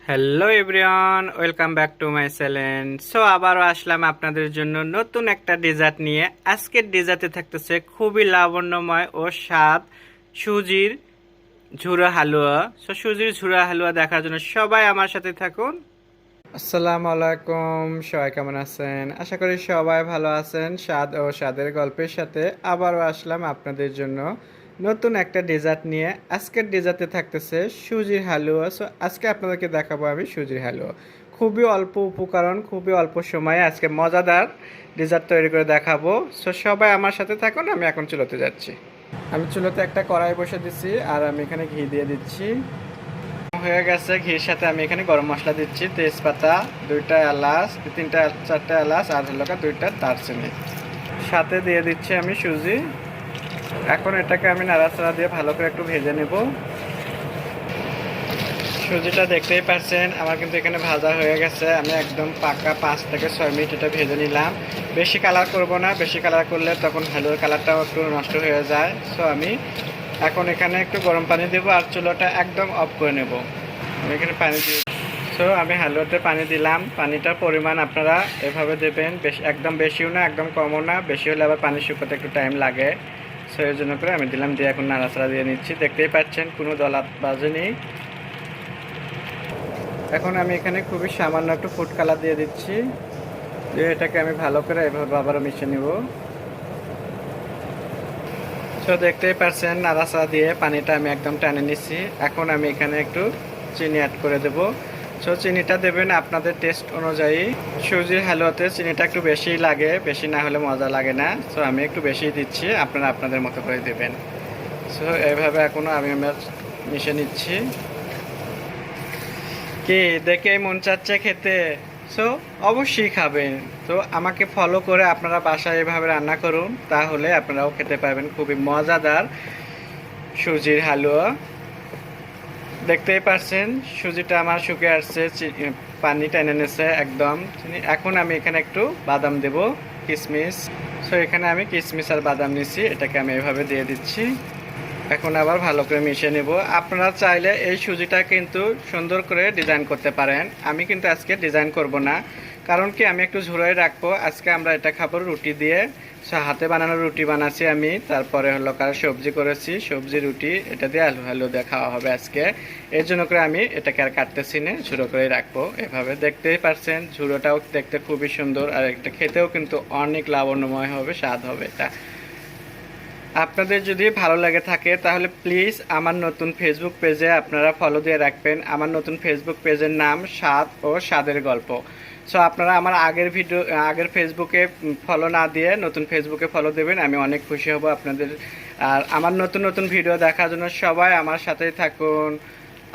Hello everyone, welcome back to my channel. So আবারও আসলাম আপনাদের জন্য নতুন একটা ডেজার্ট নিয়ে। আজকের ডেজার্টে থাকতেছে খুবই লাবণ্যময় ও স্বাদ সুজির ঝুরা হালুয়া। সো সুজির ঝুরা হালুয়া দেখার জন্য সবাই আমার সাথে থাকুন। আসসালামু আলাইকুম, সবাই কেমন আছেন? আশা করি সবাই ভালো আছেন। স্বাদ ও স্বাদের গল্পের সাথে আবারও আসলাম আপনাদের জন্য নতুন একটা ডেজার্ট নিয়ে। আজকের ডেজার্টে থাকতেছে সুজির হালুয়া। সো আজকে আপনাদেরকে দেখাবো আমি সুজির হালুয়া। খুবই অল্প উপকরণ, খুবই অল্প সময়ে আজকে মজাদার ডেজার্ট তৈরি করে দেখাবো। সো সবাই আমার সাথে থাকুন। আমি এখন চুলোতে যাচ্ছি। আমি চুলোতে একটা কড়াই বসে দিচ্ছি আর আমি এখানে ঘি দিয়ে দিচ্ছি। হয়ে গেছে, ঘির সাথে আমি এখানে গরম মশলা দিচ্ছি, তেজপাতা, দুইটা এলাচ, তিনটা চারটা এলাচ আর হলো দুইটা দারচিনি। সাথে দিয়ে দিচ্ছি আমি সুজি। এখন এটাকে আমি নাড়াচাড়া দিয়ে ভালো করে একটু ভেজে নেব। সুজিটা দেখতেই পাচ্ছেন আমার কিন্তু এখানে ভাজা হয়ে গেছে। আমি একদম পাকা 5 থেকে 6 মিনিট এটা ভেজে নিলাম। বেশি কালার করব না, বেশি কালার করলে তখন হালুয়ার কালারটাও একটু নষ্ট হয়ে যায়। সো আমি এখন এখানে একটু গরম পানি দেবো আর চুলাটা একদম অফ করে নেব। আমি এখানে পানি দিয়ে আমি হালুয়াতে পানি দিলাম। পানিটার পরিমাণ আপনারা এভাবে দেবেন, বেশি একদম বেশিও না একদম কমও না। বেশি হলে আবার পানি শুকোতে একটু টাইম লাগে। সো এর জন্য করে আমি দিলাম, দিয়ে এখন নাড়াচাড়া দিয়ে নিচ্ছি। দেখতেই পাচ্ছেন কোনো দলা বাজেনি। এখন আমি এখানে খুবই সামান্য একটু ফুড কালার দিয়ে দিচ্ছি, দিয়ে এটাকে আমি ভালো করে এভাবে আবারও মিশিয়ে নিব। সো দেখতেই পাচ্ছেন নাড়াচাড়া দিয়ে পানিটা আমি একদম টানে নিচ্ছি। এখন আমি এখানে একটু চিনি অ্যাড করে দেব। সো চিনিটা দেবেন আপনাদের টেস্ট অনুযায়ী। সুজির হালুয়াতে চিনিটা একটু বেশি লাগে, বেশি না হলে মজা লাগে না। সো আমি একটু বেশি দিচ্ছি, আপনারা আপনাদের মতো করে দেবেন। সো এইভাবে এখনও আমি মিশিয়ে নিচ্ছি। কি দেখে মন চাচ্ছে খেতে? সো অবশ্যই খাবেন। তো আমাকে ফলো করে আপনারা বাসায় এভাবে রান্না করুন, তাহলে আপনারাও খেতে পারবেন খুবই মজাদার সুজির হালুয়া। দেখতেই পাচ্ছেন সুজিটা আমার শুকিয়ে আসছে, পানি টেনে নিয়েছে একদম। এখন আমি এখানে একটু বাদাম দেব, কিশমিশ। সো এখানে আমি কিশমিশ আর বাদাম নিচ্ছি, এটাকে আমি এভাবে দিয়ে দিচ্ছি। এখন আবার ভালো করে মিশিয়ে নেব। আপনারা চাইলে এই সুজিটা কিন্তু সুন্দর করে ডিজাইন করতে পারেন। আমি কিন্তু আজকে ডিজাইন করব না, কারণ কি আমি একটু ঝুরাই রাখবো। আজকে আমরা এটা খাবো রুটি দিয়ে। হাতে বানানো রুটি বানাচ্ছি আমি, তারপরে হলো সবজি করেছি, সবজি রুটি, এটা দিয়ে আলু আলু দিয়ে খাওয়া হবে আজকে। এর জন্য করে আমি এটাকে আর কাটতেছি না, ঝুড়ো করেই রাখবো। এভাবে দেখতেই পাচ্ছেন ঝুড়োটাও দেখতে খুবই সুন্দর, আর এটা খেতেও কিন্তু অনেক লাবণ্যময় হবে, স্বাদ হবে এটা। আপনাদের যদি ভালো লাগে থাকে তাহলে প্লিজ আমার নতুন ফেসবুক পেজে আপনারা ফলো দিয়ে রাখবেন। আমার নতুন ফেসবুক পেজের নাম স্বাদ ও স্বাদের গল্প। সো আপনারা আমার আগের ফেসবুকে ফলো না দিয়ে নতুন ফেসবুকে ফলো দেবেন, আমি অনেক খুশি হব আপনাদের। আর আমার নতুন নতুন ভিডিও দেখার জন্য সবাই আমার সাথেই থাকুন।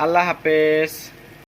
আল্লাহ হাফেজ।